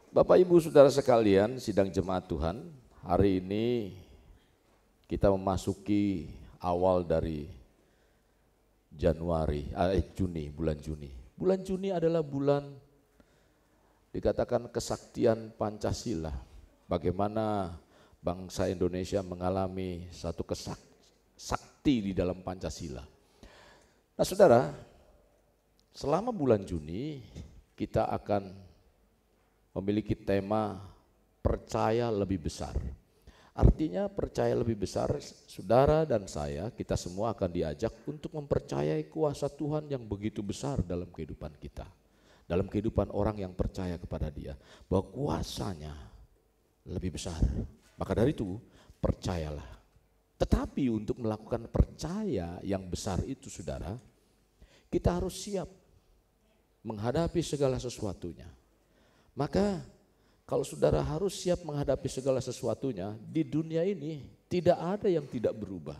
Bapak Ibu Saudara sekalian, sidang jemaat Tuhan, hari ini kita memasuki awal dari Juni, bulan Juni. Bulan Juni adalah bulan dikatakan kesaktian Pancasila. Bagaimana bangsa Indonesia mengalami satu sakti di dalam Pancasila. Nah saudara, selama bulan Juni kita akan memiliki tema percaya lebih besar. Artinya percaya lebih besar, saudara dan saya, kita semua akan diajak untuk mempercayai kuasa Tuhan yang begitu besar dalam kehidupan kita. Dalam kehidupan orang yang percaya kepada Dia, bahwa kuasanya lebih besar. Maka dari itu, percayalah. Tetapi untuk melakukan percaya yang besar itu saudara, kita harus siap menghadapi segala sesuatunya. Maka kalau saudara harus siap menghadapi segala sesuatunya, di dunia ini tidak ada yang tidak berubah.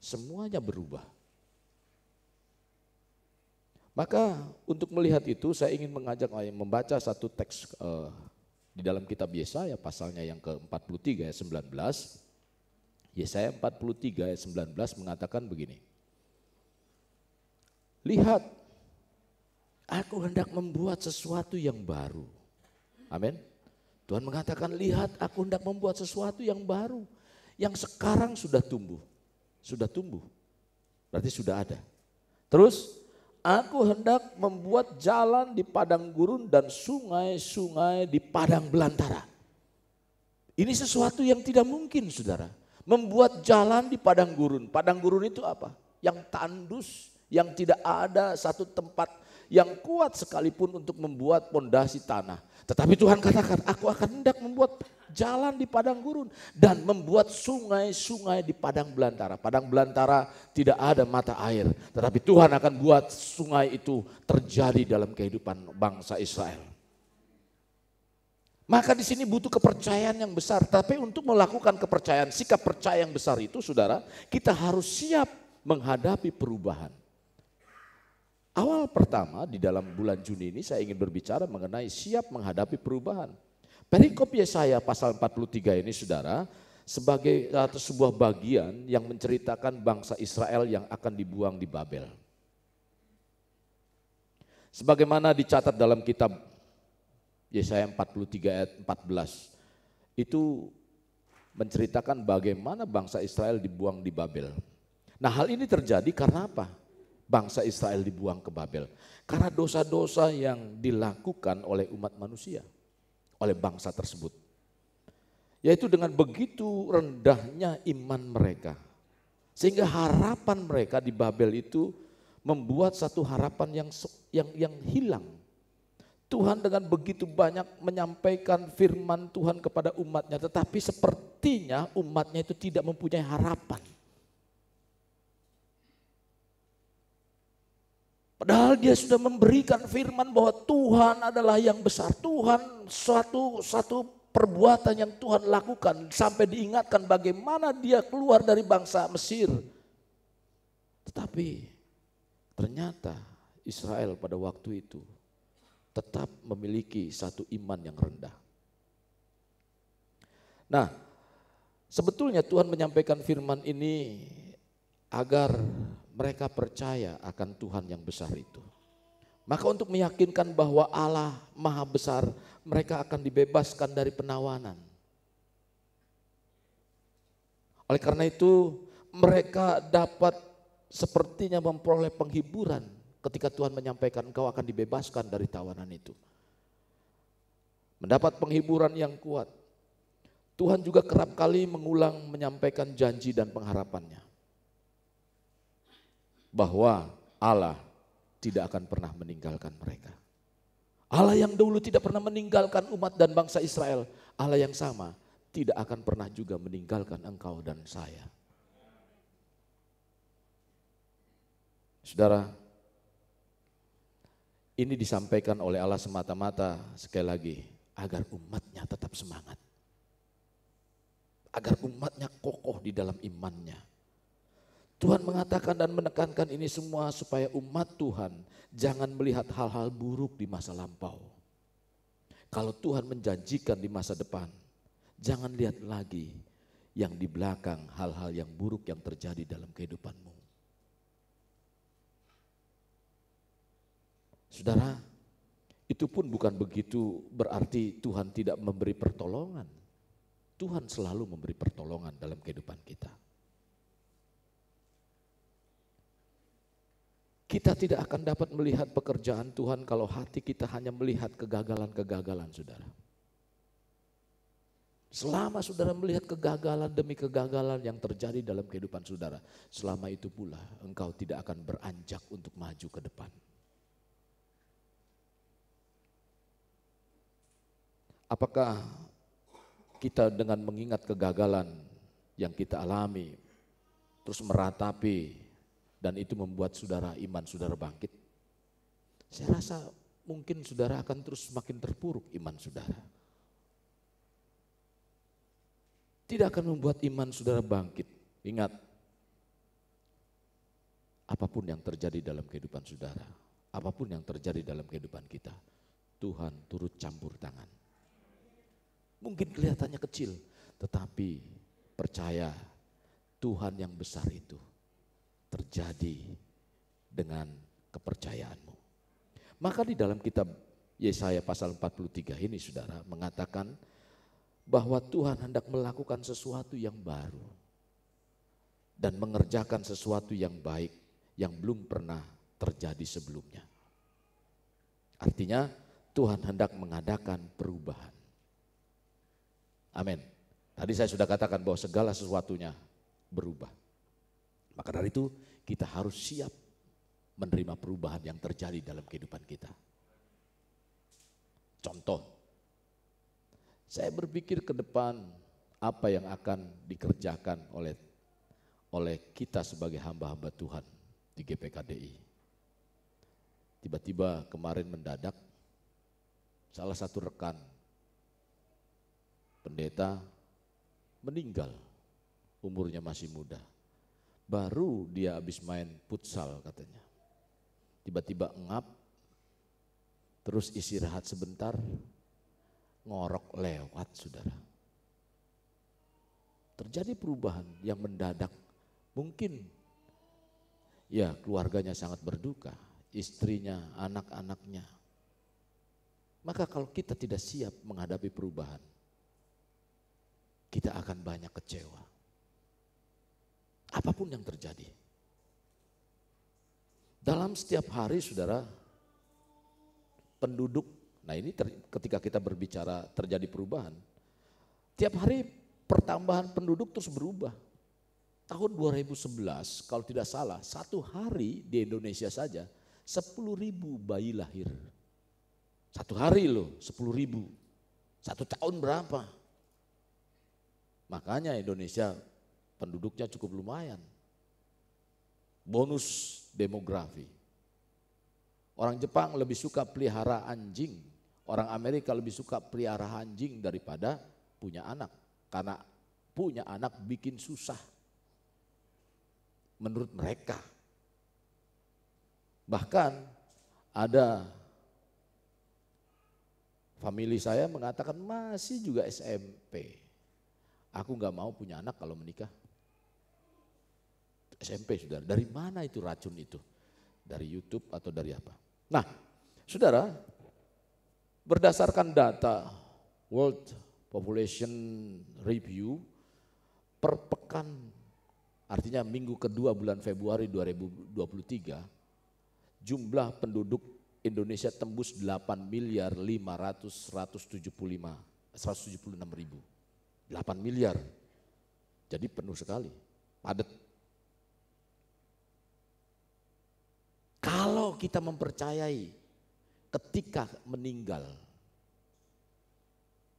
Semuanya berubah. Maka untuk melihat itu saya ingin mengajak membaca satu teks di dalam kitab Yesaya pasalnya yang ke-43 ayat 19. Yesaya 43 ayat 19 mengatakan begini. Lihat, aku hendak membuat sesuatu yang baru. Amin. Tuhan mengatakan, lihat aku hendak membuat sesuatu yang baru. Yang sekarang sudah tumbuh. Sudah tumbuh. Berarti sudah ada. Terus, aku hendak membuat jalan di padang gurun dan sungai-sungai di padang belantara. Ini sesuatu yang tidak mungkin saudara. Membuat jalan di padang gurun. Padang gurun itu apa? Yang tandus, yang tidak ada satu tempat yang kuat sekalipun untuk membuat pondasi tanah. Tetapi Tuhan katakan, aku akan hendak membuat jalan di padang gurun dan membuat sungai-sungai di padang belantara. Padang belantara tidak ada mata air, tetapi Tuhan akan buat sungai itu terjadi dalam kehidupan bangsa Israel. Maka di sini butuh kepercayaan yang besar, tapi untuk melakukan kepercayaan, sikap percaya yang besar itu saudara, kita harus siap menghadapi perubahan. Awal pertama di dalam bulan Juni ini saya ingin berbicara mengenai siap menghadapi perubahan. Perikop Yesaya pasal 43 ini saudara sebagai sebuah bagian yang menceritakan bangsa Israel yang akan dibuang di Babel. Sebagaimana dicatat dalam kitab Yesaya 43 ayat 14 itu menceritakan bagaimana bangsa Israel dibuang di Babel. Nah hal ini terjadi karena apa? Bangsa Israel dibuang ke Babel karena dosa-dosa yang dilakukan oleh umat manusia, oleh bangsa tersebut. Yaitu dengan begitu rendahnya iman mereka. Sehingga harapan mereka di Babel itu membuat satu harapan yang hilang. Tuhan dengan begitu banyak menyampaikan firman Tuhan kepada umatnya, tetapi sepertinya umatnya itu tidak mempunyai harapan. Padahal dia sudah memberikan firman bahwa Tuhan adalah yang besar. Tuhan suatu perbuatan yang Tuhan lakukan sampai diingatkan bagaimana dia keluar dari bangsa Mesir. Tetapi ternyata Israel pada waktu itu tetap memiliki satu iman yang rendah. Nah, sebetulnya Tuhan menyampaikan firman ini agar mereka percaya akan Tuhan yang besar itu. Maka untuk meyakinkan bahwa Allah Maha Besar, mereka akan dibebaskan dari penawanan. Oleh karena itu, mereka dapat sepertinya memperoleh penghiburan ketika Tuhan menyampaikan engkau akan dibebaskan dari tawanan itu. Mendapat penghiburan yang kuat. Tuhan juga kerap kali mengulang menyampaikan janji dan pengharapannya. Bahwa Allah tidak akan pernah meninggalkan mereka. Allah yang dulu tidak pernah meninggalkan umat dan bangsa Israel, Allah yang sama tidak akan pernah juga meninggalkan engkau dan saya. Saudara, ini disampaikan oleh Allah semata-mata sekali lagi agar umatnya tetap semangat. Agar umatnya kokoh di dalam imannya. Tuhan mengatakan dan menekankan ini semua supaya umat Tuhan jangan melihat hal-hal buruk di masa lampau. Kalau Tuhan menjanjikan di masa depan, jangan lihat lagi yang di belakang, hal-hal yang buruk yang terjadi dalam kehidupanmu. Saudara, itu pun bukan begitu berarti Tuhan tidak memberi pertolongan. Tuhan selalu memberi pertolongan dalam kehidupan kita. Kita tidak akan dapat melihat pekerjaan Tuhan kalau hati kita hanya melihat kegagalan-kegagalan, saudara. Selama saudara melihat kegagalan demi kegagalan yang terjadi dalam kehidupan saudara, selama itu pula engkau tidak akan beranjak untuk maju ke depan. Apakah kita dengan mengingat kegagalan yang kita alami, terus meratapi, dan itu membuat saudara, iman saudara bangkit? Saya rasa mungkin saudara akan terus semakin terpuruk iman saudara. Tidak akan membuat iman saudara bangkit. Ingat, apapun yang terjadi dalam kehidupan saudara, apapun yang terjadi dalam kehidupan kita, Tuhan turut campur tangan. Mungkin kelihatannya kecil, tetapi percaya Tuhan yang besar itu terjadi dengan kepercayaanmu. Maka di dalam kitab Yesaya pasal 43 ini saudara mengatakan bahwa Tuhan hendak melakukan sesuatu yang baru dan mengerjakan sesuatu yang baik yang belum pernah terjadi sebelumnya. Artinya Tuhan hendak mengadakan perubahan. Amin. Tadi saya sudah katakan bahwa segala sesuatunya berubah. Maka dari itu kita harus siap menerima perubahan yang terjadi dalam kehidupan kita. Contoh, saya berpikir ke depan apa yang akan dikerjakan oleh kita sebagai hamba-hamba Tuhan di GPKDI. Tiba-tiba kemarin mendadak salah satu rekan pendeta meninggal, umurnya masih muda. Baru dia habis main futsal katanya. Tiba-tiba engap, terus istirahat sebentar, ngorok lewat saudara. Terjadi perubahan yang mendadak. Mungkin ya keluarganya sangat berduka, istrinya, anak-anaknya. Maka kalau kita tidak siap menghadapi perubahan, kita akan banyak kecewa. Apapun yang terjadi. Dalam setiap hari saudara, penduduk, nah ini ketika kita berbicara terjadi perubahan, tiap hari pertambahan penduduk terus berubah. Tahun 2011 kalau tidak salah, satu hari di Indonesia saja 10.000 bayi lahir. Satu hari loh 10.000, satu tahun berapa? Makanya Indonesia penduduknya cukup lumayan. Bonus demografi. Orang Jepang lebih suka pelihara anjing. Orang Amerika lebih suka pelihara anjing daripada punya anak. Karena punya anak bikin susah. Menurut mereka. Bahkan ada famili saya mengatakan masih juga SMP. Aku gak mau punya anak kalau menikah. SMP saudara, dari mana itu racun itu? Dari YouTube atau dari apa? Nah saudara, berdasarkan data World Population Review per pekan, artinya minggu kedua bulan Februari 2023, jumlah penduduk Indonesia tembus 8.500.176.000. 8 miliar, jadi penuh sekali, padat. Kalau kita mempercayai ketika meninggal,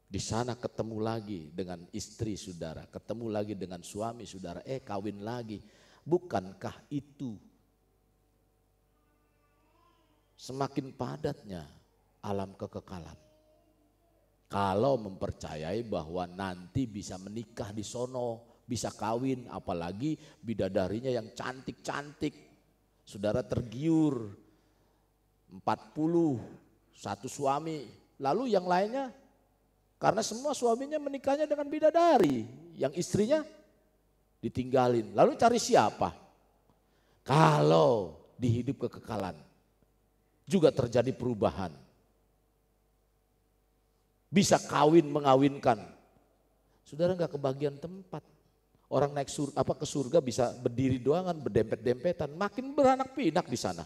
di sana ketemu lagi dengan istri saudara, ketemu lagi dengan suami saudara, kawin lagi. Bukankah itu semakin padatnya alam kekekalan? Kalau mempercayai bahwa nanti bisa menikah di sono, bisa kawin, apalagi bidadarinya yang cantik-cantik. Saudara tergiur 40, satu suami, Lalu yang lainnya, karena semua suaminya menikahnya dengan bidadari, yang istrinya ditinggalin. Lalu cari siapa? Kalau di hidup kekekalan juga terjadi perubahan. Bisa kawin mengawinkan. Saudara nggak kebagian tempat. Orang naik ke surga bisa berdiri doangan, berdempet-dempetan, makin beranak pinak di sana.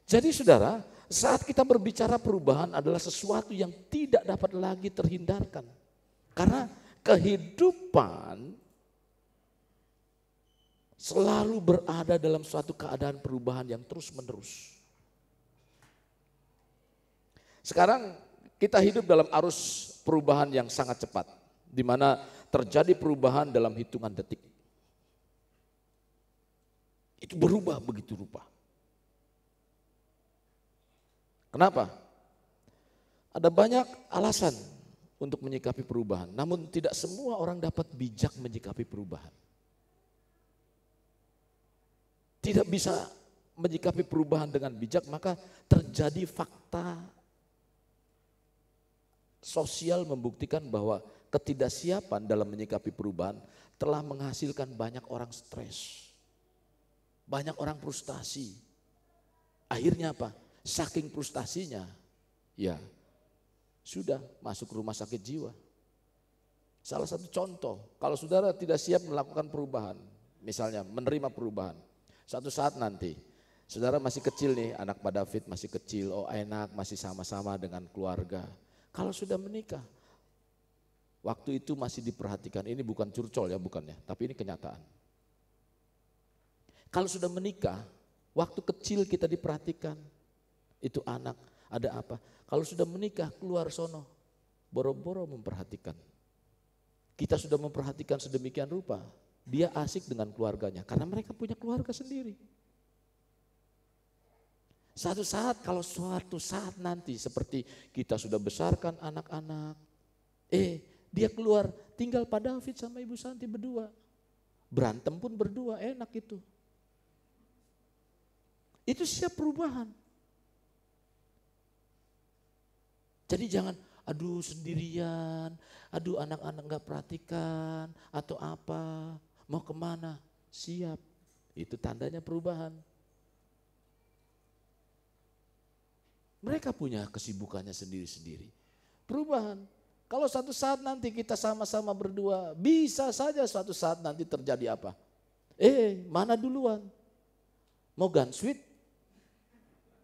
Jadi saudara, saat kita berbicara perubahan adalah sesuatu yang tidak dapat lagi terhindarkan. Karena kehidupan selalu berada dalam suatu keadaan perubahan yang terus-menerus. Sekarang kita hidup dalam arus perubahan yang sangat cepat, di mana terjadi perubahan dalam hitungan detik. Itu berubah begitu rupa. Kenapa? Ada banyak alasan untuk menyikapi perubahan, namun tidak semua orang dapat bijak menyikapi perubahan. Tidak bisa menyikapi perubahan dengan bijak, maka terjadi fakta sosial membuktikan bahwa ketidaksiapan dalam menyikapi perubahan telah menghasilkan banyak orang stres, banyak orang frustasi. Akhirnya apa? Saking frustasinya, ya sudah masuk rumah sakit jiwa. Salah satu contoh, kalau saudara tidak siap melakukan perubahan, misalnya menerima perubahan, suatu saat nanti, saudara masih kecil nih, anak Pak David masih kecil, oh enak masih sama-sama dengan keluarga. Kalau sudah menikah, waktu itu masih diperhatikan, ini bukan curcol ya bukannya, tapi ini kenyataan. Kalau sudah menikah, waktu kecil kita diperhatikan, itu anak ada apa. Kalau sudah menikah keluar sono, boro-boro memperhatikan. Kita sudah memperhatikan sedemikian rupa, dia asik dengan keluarganya karena mereka punya keluarga sendiri. Suatu saat nanti seperti kita sudah besarkan anak-anak, dia keluar tinggal Pak David sama Ibu Santi berdua. Berantem pun berdua, enak itu. Itu siap perubahan. Jadi jangan, aduh sendirian, aduh anak-anak gak perhatikan, atau apa, mau kemana, siap. Itu tandanya perubahan. Mereka punya kesibukannya sendiri-sendiri. Perubahan. Kalau suatu saat nanti kita sama-sama berdua, bisa saja suatu saat nanti terjadi apa? Mana duluan? Mau ganswit?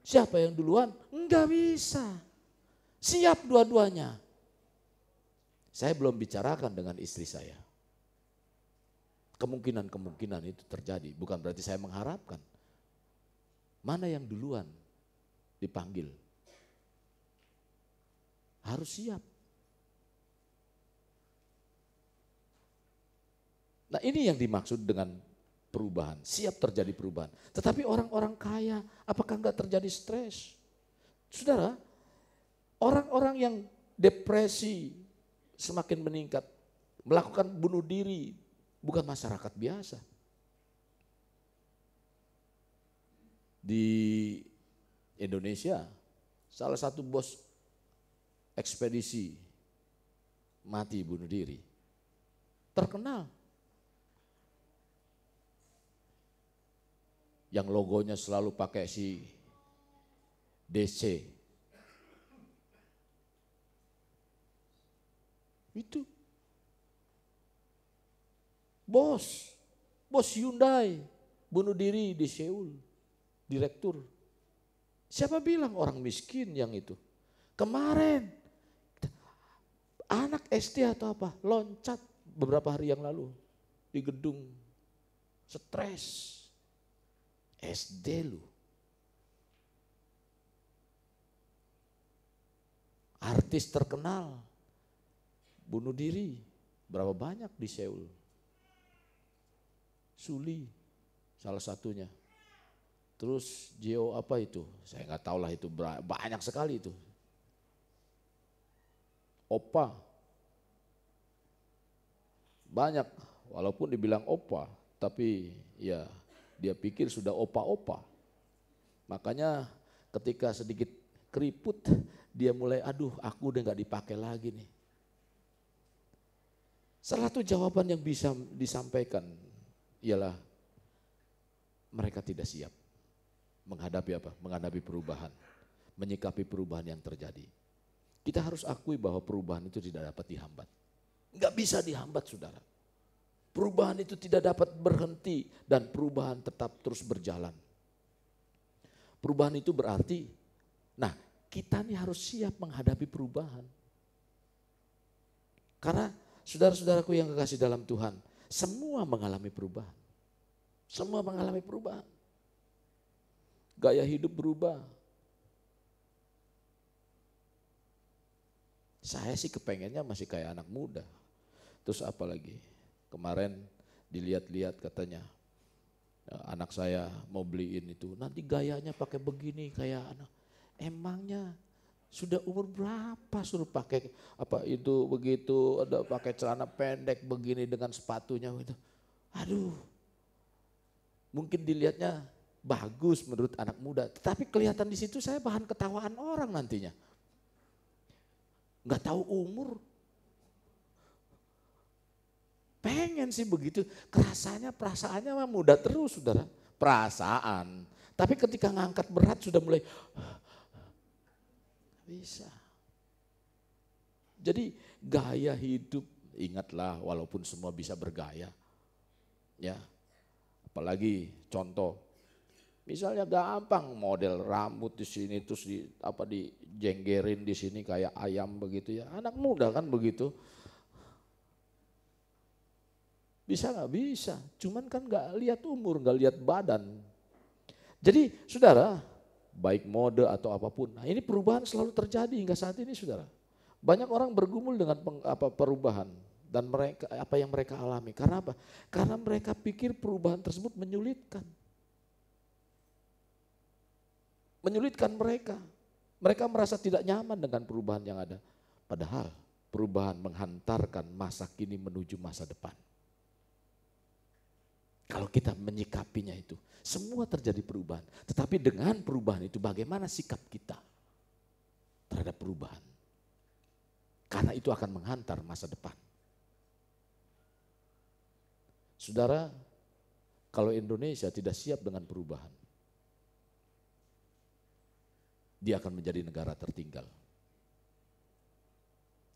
Siapa yang duluan? Enggak bisa. Siap dua-duanya. Saya belum bicarakan dengan istri saya. Kemungkinan itu terjadi, bukan berarti saya mengharapkan. Mana yang duluan dipanggil? Harus siap. Nah ini yang dimaksud dengan perubahan, siap terjadi perubahan. Tetapi orang-orang kaya, apakah enggak terjadi stres? Saudara, orang-orang yang depresi semakin meningkat, melakukan bunuh diri, bukan masyarakat biasa. Di Indonesia, salah satu bos ekspedisi mati bunuh diri, terkenal. Yang logonya selalu pakai si DC. Itu bos Hyundai bunuh diri di Seoul, direktur. Siapa bilang orang miskin yang itu? Kemarin anak SD atau apa loncat beberapa hari yang lalu di gedung, stres. SD lu. Artis terkenal bunuh diri, berapa banyak di Seoul. Suli salah satunya. Terus Jeo apa itu? Saya nggak tahu lah itu, banyak sekali itu. Opa. Banyak, walaupun dibilang opa, tapi ya dia pikir sudah opa-opa. Makanya ketika sedikit keriput, dia mulai, aduh aku udah gak dipakai lagi nih. Salah satu jawaban yang bisa disampaikan ialah mereka tidak siap menghadapi apa? Menghadapi perubahan, menyikapi perubahan yang terjadi. Kita harus akui bahwa perubahan itu tidak dapat dihambat. Gak bisa dihambat, saudara. Perubahan itu tidak dapat berhenti dan perubahan tetap terus berjalan. Perubahan itu berarti, nah kita nih harus siap menghadapi perubahan. Karena saudara-saudaraku yang kekasih dalam Tuhan, semua mengalami perubahan. Semua mengalami perubahan. Gaya hidup berubah. Saya sih kepengennya masih kayak anak muda. Terus apa lagi? Kemarin dilihat-lihat katanya, anak saya mau beliin itu, nanti gayanya pakai begini kayak anak. Emangnya sudah umur berapa suruh pakai apa itu begitu, ada pakai celana pendek begini dengan sepatunya gitu. Aduh, mungkin dilihatnya bagus menurut anak muda, tetapi kelihatan di situ saya bahan ketawaan orang nantinya. Nggak tahu umur. Pengen sih begitu, perasaannya mah muda terus saudara, perasaan. Tapi ketika ngangkat berat sudah mulai, bisa. Jadi gaya hidup, ingatlah walaupun semua bisa bergaya. Ya, apalagi contoh, misalnya gampang model rambut di sini terus dijenggerin di sini kayak ayam begitu ya, anak muda kan begitu. Bisa nggak? Bisa, cuman kan nggak lihat umur, nggak lihat badan. Jadi saudara, baik mode atau apapun, nah ini perubahan selalu terjadi hingga saat ini saudara. Banyak orang bergumul dengan perubahan dan mereka apa yang mereka alami. Karena apa? Karena mereka pikir perubahan tersebut menyulitkan. Menyulitkan mereka. Mereka merasa tidak nyaman dengan perubahan yang ada. Padahal perubahan menghantarkan masa kini menuju masa depan. Kalau kita menyikapinya itu, semua terjadi perubahan. Tetapi dengan perubahan itu bagaimana sikap kita terhadap perubahan. Karena itu akan menghantar masa depan. Saudara, kalau Indonesia tidak siap dengan perubahan, dia akan menjadi negara tertinggal.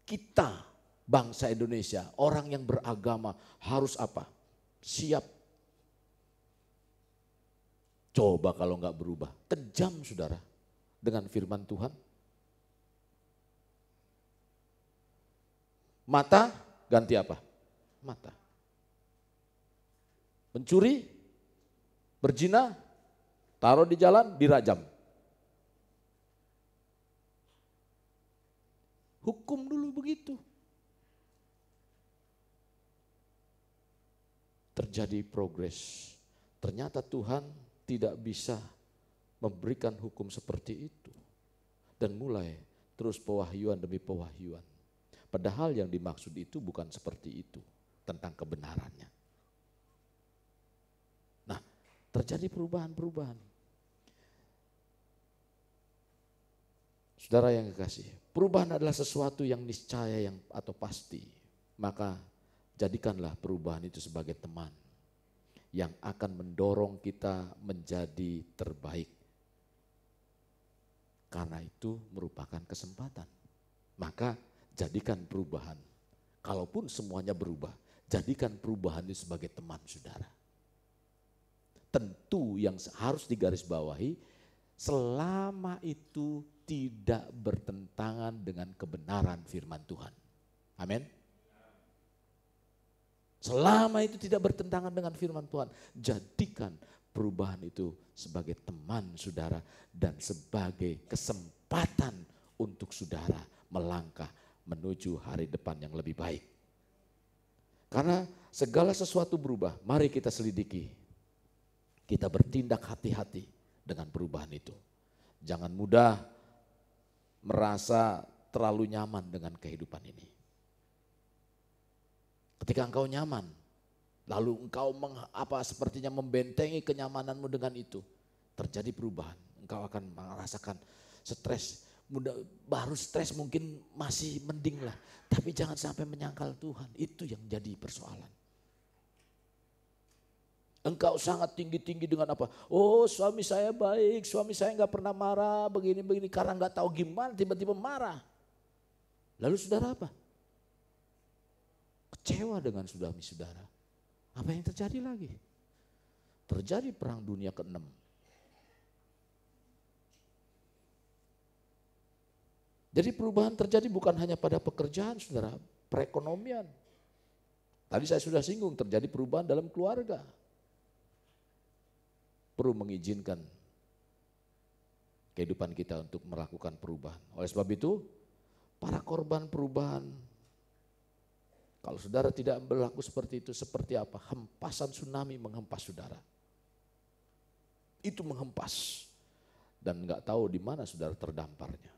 Kita, bangsa Indonesia, orang yang beragama harus apa? Siap. Coba kalau enggak berubah, kejam saudara dengan firman Tuhan. Mata ganti apa? Mata. Mencuri, berzina, taruh di jalan, dirajam. Hukum dulu begitu. Terjadi progres. Ternyata Tuhan tidak bisa memberikan hukum seperti itu. Dan mulai terus pewahyuan demi pewahyuan. Padahal yang dimaksud itu bukan seperti itu, tentang kebenarannya. Nah, terjadi perubahan-perubahan. Saudara yang kekasih, perubahan adalah sesuatu yang niscaya atau pasti. Maka jadikanlah perubahan itu sebagai teman yang akan mendorong kita menjadi terbaik. Karena itu merupakan kesempatan. Maka jadikan perubahan. Kalaupun semuanya berubah, jadikan perubahan itu sebagai teman saudara. Tentu yang harus digarisbawahi, selama itu tidak bertentangan dengan kebenaran firman Tuhan. Amin. Selama itu tidak bertentangan dengan firman Tuhan, jadikan perubahan itu sebagai teman saudara dan sebagai kesempatan untuk saudara melangkah menuju hari depan yang lebih baik. Karena segala sesuatu berubah, mari kita selidiki. Kita bertindak hati-hati dengan perubahan itu. Jangan mudah merasa terlalu nyaman dengan kehidupan ini. Ketika engkau nyaman, lalu engkau sepertinya membentengi kenyamananmu dengan itu, terjadi perubahan. engkau akan merasakan stres. Baru stres mungkin masih mending lah, tapi jangan sampai menyangkal Tuhan, itu yang jadi persoalan. Engkau sangat tinggi-tinggi dengan apa? Oh, suami saya baik, suami saya nggak pernah marah, begini-begini, karena nggak tahu gimana tiba-tiba marah. Lalu saudara apa? Kecewa dengan suami saudara. Apa yang terjadi lagi? Terjadi perang dunia ke-6. Jadi perubahan terjadi bukan hanya pada pekerjaan saudara, perekonomian. Tadi saya sudah singgung, terjadi perubahan dalam keluarga. Perlu mengizinkan kehidupan kita untuk melakukan perubahan. Oleh sebab itu, para korban perubahan, kalau saudara tidak berlaku seperti itu, seperti apa? Hempasan tsunami menghempas saudara. Itu menghempas dan nggak tahu di mana saudara terdamparnya.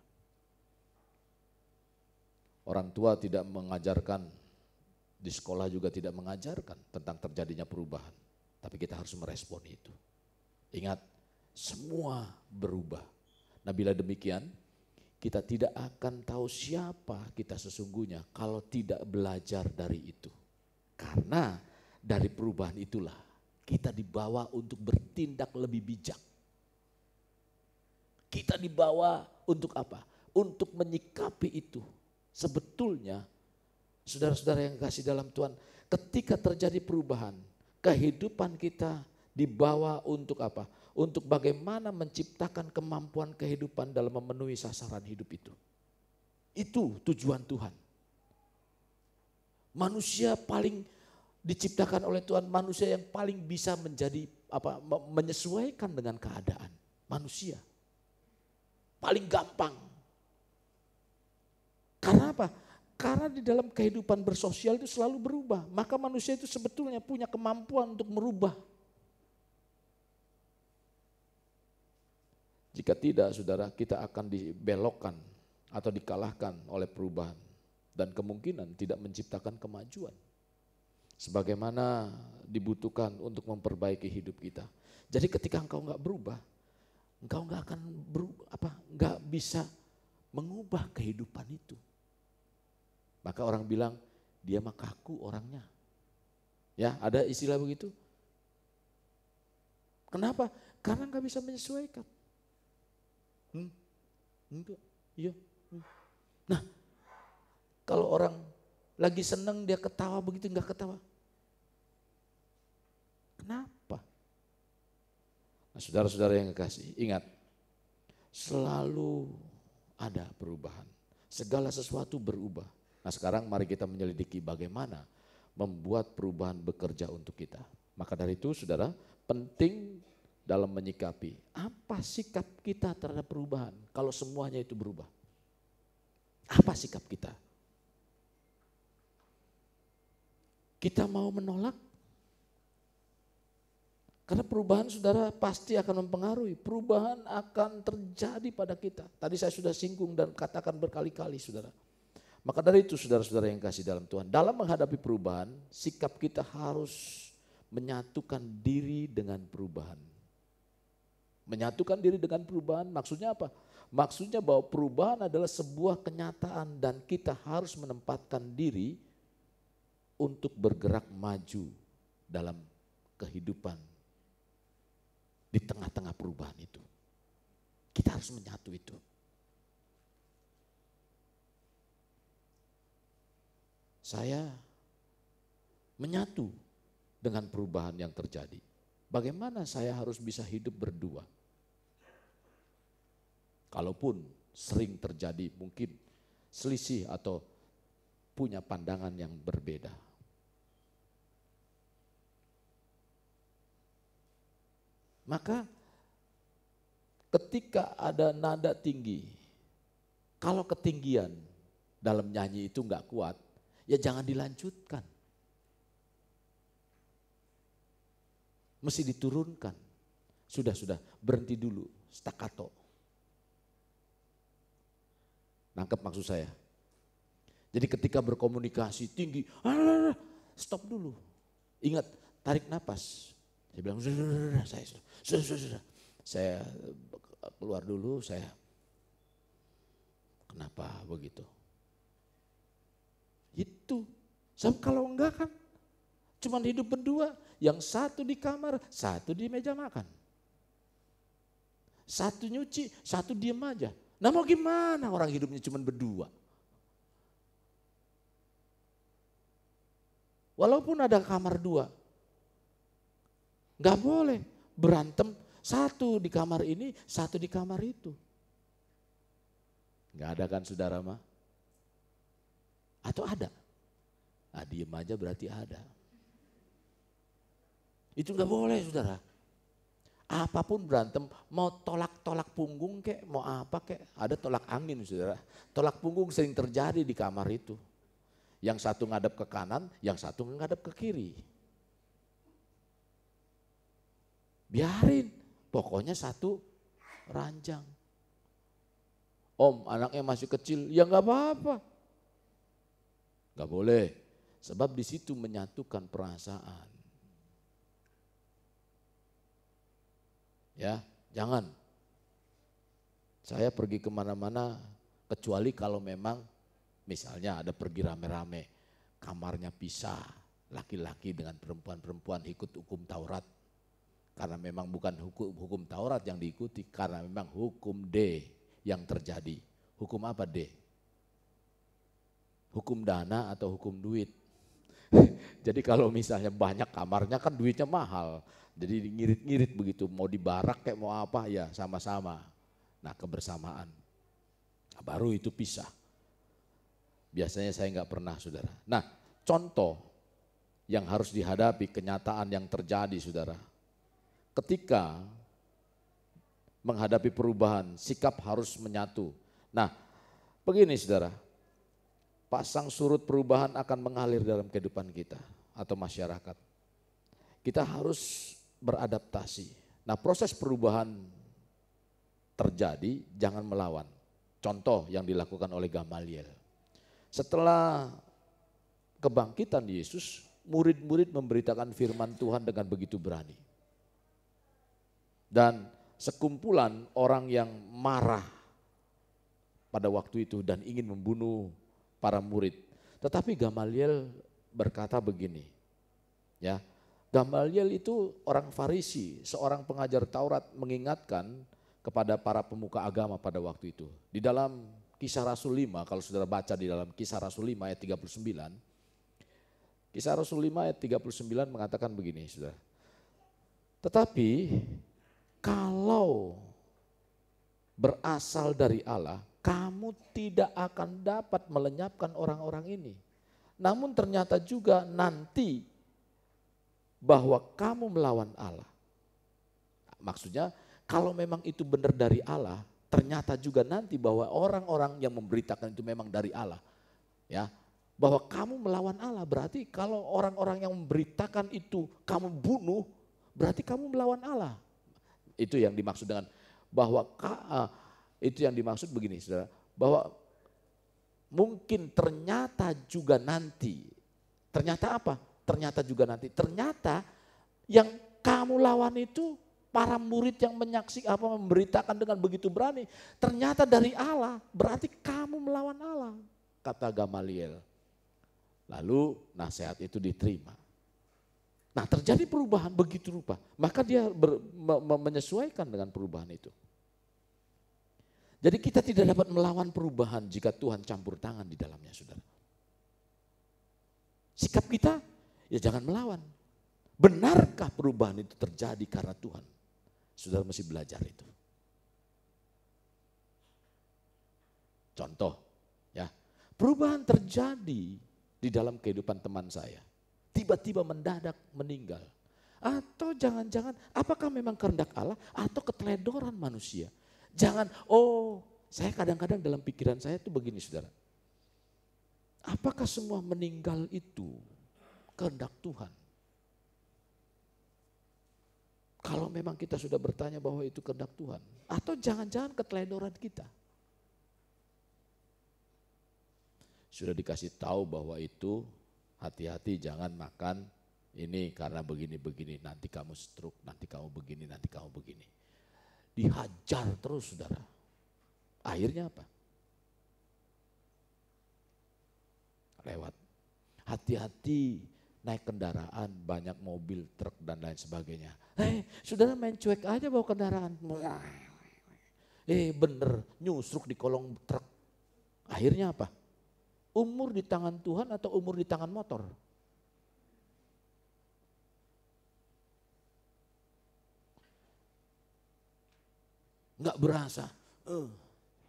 Orang tua tidak mengajarkan, di sekolah juga tidak mengajarkan tentang terjadinya perubahan. Tapi kita harus merespon itu. Ingat, semua berubah. Nah bila demikian, kita tidak akan tahu siapa kita sesungguhnya kalau tidak belajar dari itu. Karena dari perubahan itulah kita dibawa untuk bertindak lebih bijak. Kita dibawa untuk apa? Untuk menyikapi itu. Sebetulnya, saudara-saudara yang kasih dalam Tuhan, ketika terjadi perubahan, kehidupan kita dibawa untuk apa? Untuk bagaimana menciptakan kemampuan kehidupan dalam memenuhi sasaran hidup itu. Itu tujuan Tuhan. Manusia paling diciptakan oleh Tuhan, manusia yang paling bisa menjadi apa? Menyesuaikan dengan keadaan. Manusia paling gampang. Karena apa? Karena di dalam kehidupan bersosial itu selalu berubah. Maka manusia itu sebetulnya punya kemampuan untuk merubah. Jika tidak, saudara, kita akan dibelokkan atau dikalahkan oleh perubahan. Dan kemungkinan tidak menciptakan kemajuan. Sebagaimana dibutuhkan untuk memperbaiki hidup kita. Jadi ketika engkau nggak berubah, engkau nggak akan nggak bisa mengubah kehidupan itu. Maka orang bilang, dia mah kaku orangnya. Ya, ada istilah begitu. Kenapa? Karena nggak bisa menyesuaikan. Enggak, iya. Nah, kalau orang lagi seneng dia ketawa begitu nggak ketawa. Kenapa? Nah, saudara-saudara yang kekasih, ingat, selalu ada perubahan. Segala sesuatu berubah. Nah sekarang mari kita menyelidiki bagaimana membuat perubahan bekerja untuk kita. Maka dari itu saudara, penting dalam menyikapi apa sikap kita terhadap perubahan kalau semuanya itu berubah. Apa sikap kita? Kita mau menolak? Karena perubahan saudara pasti akan mempengaruhi. Perubahan akan terjadi pada kita. Tadi saya sudah singgung dan katakan berkali-kali saudara. Maka dari itu saudara-saudara yang kasih dalam Tuhan. Dalam menghadapi perubahan, sikap kita harus menyatukan diri dengan perubahan. Menyatukan diri dengan perubahan maksudnya apa? Maksudnya bahwa perubahan adalah sebuah kenyataan dan kita harus menempatkan diri untuk bergerak maju dalam kehidupan di tengah-tengah perubahan itu. Kita harus menyatu itu. Saya menyatu dengan perubahan yang terjadi. Bagaimana saya harus bisa hidup berdua? Kalaupun sering terjadi mungkin selisih atau punya pandangan yang berbeda. Maka ketika ada nada tinggi, kalau ketinggian dalam nyanyi itu enggak kuat, ya jangan dilanjutkan. Mesti diturunkan. Sudah, berhenti dulu, staccato. Nangkep maksud saya? Jadi ketika berkomunikasi tinggi, stop dulu. Ingat, tarik napas. Saya bilang, sudah. Saya keluar dulu saya. Kenapa begitu? Itu. Sebab kalau enggak kan cuman hidup berdua. Yang satu di kamar, satu di meja makan. Satu nyuci, satu diem aja. Nah mau gimana orang hidupnya cuman berdua? Walaupun ada kamar dua. Enggak boleh berantem satu di kamar ini, satu di kamar itu. Enggak ada kan saudara mah? Atau ada? Ah, diem aja berarti ada. Itu enggak boleh saudara. Apapun berantem, mau tolak-tolak punggung kek, mau apa kek, ada tolak angin saudara. Tolak punggung sering terjadi di kamar itu. Yang satu ngadep ke kanan, yang satu ngadep ke kiri. Biarin, pokoknya satu ranjang. Om, anaknya masih kecil, ya nggak apa-apa. Nggak boleh, sebab di situ menyatukan perasaan. Ya, jangan. Saya pergi kemana-mana kecuali kalau memang misalnya ada pergi rame-rame, kamarnya pisah, laki-laki dengan perempuan-perempuan ikut hukum Taurat. Karena memang bukan hukum Taurat yang diikuti, karena memang hukum D yang terjadi. Hukum apa D? Hukum dana atau hukum duit. Jadi kalau misalnya banyak kamarnya kan duitnya mahal. Jadi ngirit-ngirit begitu, mau di barak kayak mau apa ya sama-sama. Nah kebersamaan, nah, baru itu pisah. Biasanya saya nggak pernah saudara. Nah contoh yang harus dihadapi kenyataan yang terjadi saudara. Ketika menghadapi perubahan, sikap harus menyatu. Nah begini saudara, pasang surut perubahan akan mengalir dalam kehidupan kita atau masyarakat. Kita harus beradaptasi. Nah proses perubahan terjadi, jangan melawan. Contoh yang dilakukan oleh Gamaliel. Setelah kebangkitan Yesus, murid-murid memberitakan firman Tuhan dengan begitu berani. Dan sekumpulan orang yang marah pada waktu itu dan ingin membunuh para murid. Tetapi Gamaliel berkata begini, ya, Gamaliel itu orang Farisi, seorang pengajar Taurat mengingatkan kepada para pemuka agama pada waktu itu. Di dalam Kisah Rasul 5, kalau saudara baca di dalam Kisah Rasul 5 ayat 39, Kisah Rasul 5 ayat 39 mengatakan begini saudara. Tetapi kalau berasal dari Allah, kamu tidak akan dapat melenyapkan orang-orang ini. Namun ternyata juga nanti bahwa kamu melawan Allah. Maksudnya kalau memang itu benar dari Allah, ternyata juga nanti bahwa orang-orang yang memberitakan itu memang dari Allah. Ya, bahwa kamu melawan Allah, berarti kalau orang-orang yang memberitakan itu kamu bunuh, berarti kamu melawan Allah. Itu yang dimaksud dengan bahwa itu yang dimaksud begini saudara, bahwa mungkin ternyata juga nanti, ternyata apa? Ternyata juga nanti, ternyata yang kamu lawan itu para murid yang memberitakan dengan begitu berani, ternyata dari Allah, berarti kamu melawan Allah, kata Gamaliel. Lalu nasihat itu diterima. Nah terjadi perubahan begitu rupa, maka dia menyesuaikan dengan perubahan itu. Jadi kita tidak dapat melawan perubahan jika Tuhan campur tangan di dalamnya saudara. Sikap kita, ya jangan melawan. Benarkah perubahan itu terjadi karena Tuhan? Saudara mesti belajar itu. Contoh, ya, perubahan terjadi di dalam kehidupan teman saya. Tiba-tiba mendadak meninggal. Atau jangan-jangan apakah memang kehendak Allah atau keteledoran manusia? Jangan, saya kadang-kadang dalam pikiran saya itu begini saudara. Apakah semua meninggal itu kehendak Tuhan? Kalau memang kita sudah bertanya bahwa itu kehendak Tuhan. Atau jangan-jangan keteledoran kita. Sudah dikasih tahu bahwa itu hati-hati jangan makan ini karena begini-begini. Nanti kamu stroke, nanti kamu begini, nanti kamu begini. dihajar terus saudara. Akhirnya apa? Lewat. Hati-hati naik kendaraan, banyak mobil, truk dan lain sebagainya. Saudara main cuek aja bawa kendaraan. Bener, nyusruk di kolong truk. Akhirnya apa? Umur di tangan Tuhan atau umur di tangan motor? Nggak berasa.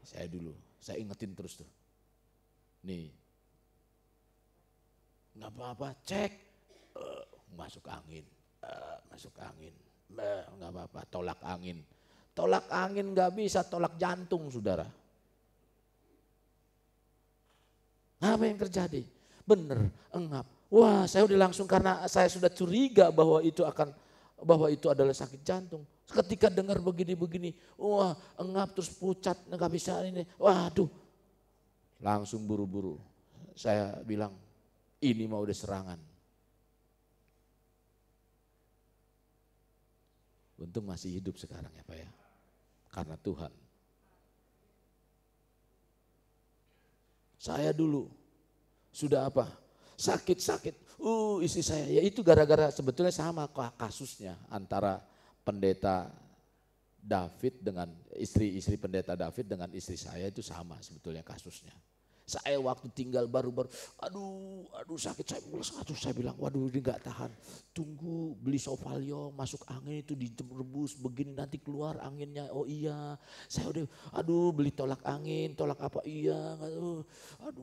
Saya ingetin terus tuh. Nih, nggak apa-apa, cek. Masuk angin, nggak apa-apa, tolak angin. Tolak angin nggak bisa, tolak jantung saudara. Apa yang terjadi? Bener, engap. Wah, saya udah langsung karena saya sudah curiga bahwa itu adalah sakit jantung. Ketika dengar begini-begini, wah engap terus pucat, nggak bisa ini. Waduh, langsung buru-buru. Saya bilang, ini mau udah serangan. Untung masih hidup sekarang ya Pak ya. Karena Tuhan. Saya dulu sudah apa? Sakit-sakit. Istri saya, ya itu gara-gara sebetulnya sama kasusnya antara pendeta David dengan istri pendeta David dengan istri saya itu sama sebetulnya kasusnya. Saya waktu tinggal baru-baru, aduh sakit, saya bilang, waduh ini gak tahan. Tunggu beli Sofalium, masuk angin itu direbus begini nanti keluar anginnya. Oh iya, saya udah, beli tolak angin, tolak apa iya,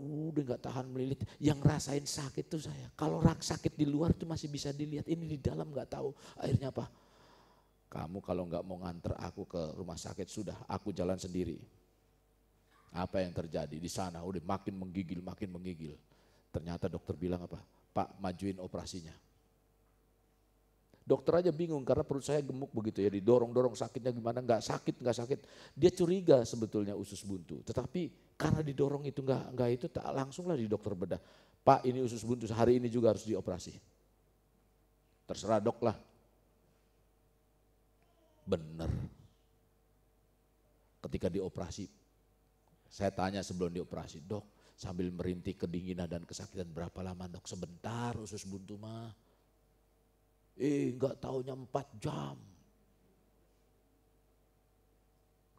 udah gak tahan melilit. Yang rasain sakit tuh saya, kalau sakit di luar tuh masih bisa dilihat, ini di dalam gak tahu. Akhirnya apa? Kamu kalau gak mau nganter aku ke rumah sakit sudah, aku jalan sendiri. Apa yang terjadi di sana? Udah makin menggigil. Ternyata dokter bilang apa? Pak, majuin operasinya. Dokter aja bingung karena perut saya gemuk begitu ya, didorong-dorong sakitnya gimana? Nggak sakit. Dia curiga sebetulnya usus buntu. Tetapi karena didorong itu nggak itu, tak langsunglah di dokter bedah. Pak, ini usus buntu hari ini juga harus dioperasi. Terserah dok lah. Bener. Ketika dioperasi, saya tanya sebelum dioperasi, dok sambil merintih kedinginan dan kesakitan, berapa lama dok? Sebentar usus buntu mah. Enggak taunya 4 jam.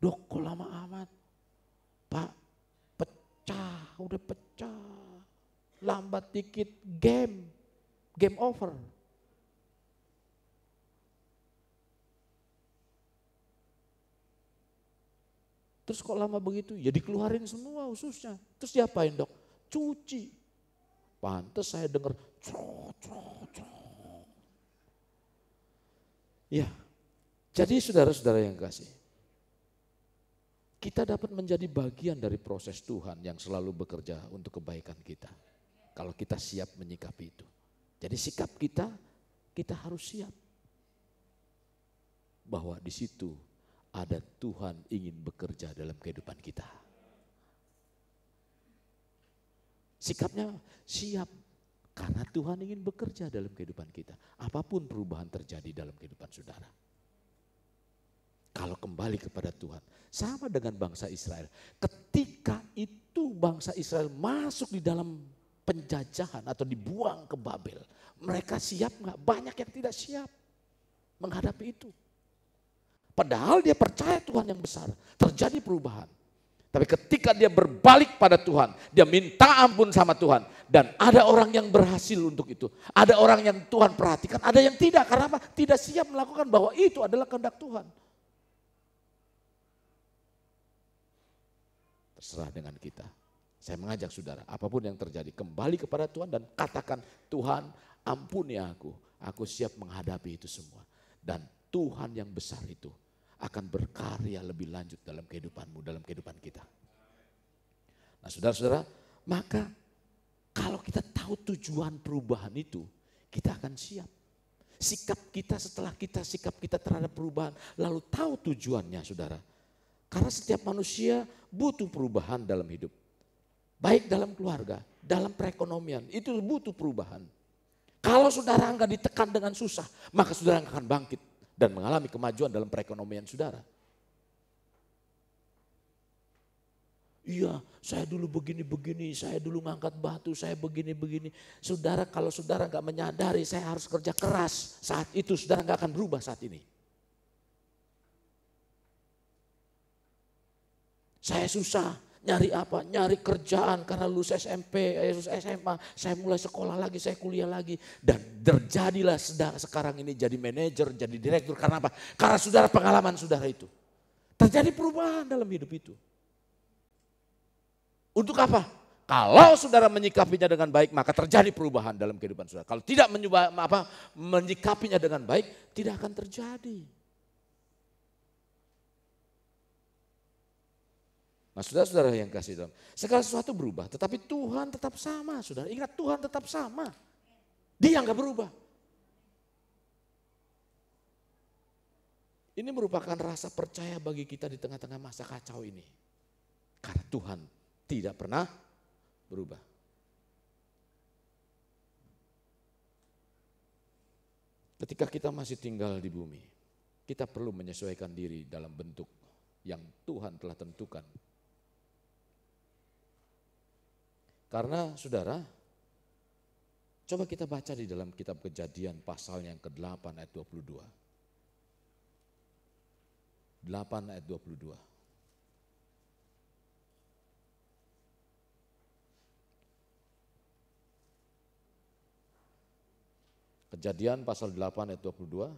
Dok kok lama amat? Pak udah pecah. Lambat dikit game over. Terus kok lama begitu? Ya dikeluarin semua ususnya. Terus diapain dok? Cuci. Pantes saya dengar Ya, jadi saudara-saudara yang kasih, kita dapat menjadi bagian dari proses Tuhan yang selalu bekerja untuk kebaikan kita. Kalau kita siap menyikapi itu. Jadi sikap kita harus siap. Bahwa di situ ada Tuhan ingin bekerja dalam kehidupan kita. Sikapnya siap karena Tuhan ingin bekerja dalam kehidupan kita. Apapun perubahan terjadi dalam kehidupan saudara. Kalau kembali kepada Tuhan, sama dengan bangsa Israel. Ketika itu bangsa Israel masuk di dalam penjajahan atau dibuang ke Babel. Mereka siap nggak? Banyak yang tidak siap menghadapi itu. Padahal dia percaya Tuhan yang besar, terjadi perubahan. Tapi ketika dia berbalik pada Tuhan, dia minta ampun sama Tuhan. Dan ada orang yang berhasil untuk itu. Ada orang yang Tuhan perhatikan, ada yang tidak. Karena apa? Tidak siap melakukan bahwa itu adalah kehendak Tuhan. Terserah dengan kita. Saya mengajak saudara, apapun yang terjadi, kembali kepada Tuhan dan katakan, Tuhan ampuni aku. Aku siap menghadapi itu semua. Dan Tuhan yang besar itu akan berkarya lebih lanjut dalam kehidupanmu, dalam kehidupan kita. Nah saudara-saudara, maka kalau kita tahu tujuan perubahan itu, kita akan siap. Sikap kita setelah sikap kita terhadap perubahan, lalu tahu tujuannya saudara. Karena setiap manusia butuh perubahan dalam hidup. Baik dalam keluarga, dalam perekonomian, itu butuh perubahan. Kalau saudara enggak ditekan dengan susah, maka saudara akan bangkit dan mengalami kemajuan dalam perekonomian saudara. Iya, saya dulu begini-begini, saya dulu ngangkat batu, saya begini-begini. Saudara, kalau saudara gak menyadari saya harus kerja keras, saat itu saudara gak akan berubah saat ini. Saya susah, nyari apa? Nyari kerjaan karena lulus SMP, lulus SMA, saya mulai sekolah lagi, saya kuliah lagi. Dan terjadilah sekarang ini jadi manajer, jadi direktur. Karena apa? Karena saudara pengalaman saudara itu. Terjadi perubahan dalam hidup itu. Untuk apa? Kalau saudara menyikapinya dengan baik, maka terjadi perubahan dalam kehidupan saudara. Kalau tidak menyikapinya dengan baik, tidak akan terjadi. Nah, saudara-saudara yang kasih dalam, segala sesuatu berubah, tetapi Tuhan tetap sama, saudara. Ingat, Tuhan tetap sama. Dia nggak berubah. Ini merupakan rasa percaya bagi kita di tengah-tengah masa kacau ini. Karena Tuhan tidak pernah berubah. Ketika kita masih tinggal di bumi, kita perlu menyesuaikan diri dalam bentuk yang Tuhan telah tentukan. Karena saudara, coba kita baca di dalam kitab Kejadian pasal yang ke-8 ayat 22. 8 ayat 22. Kejadian pasal 8 ayat 22.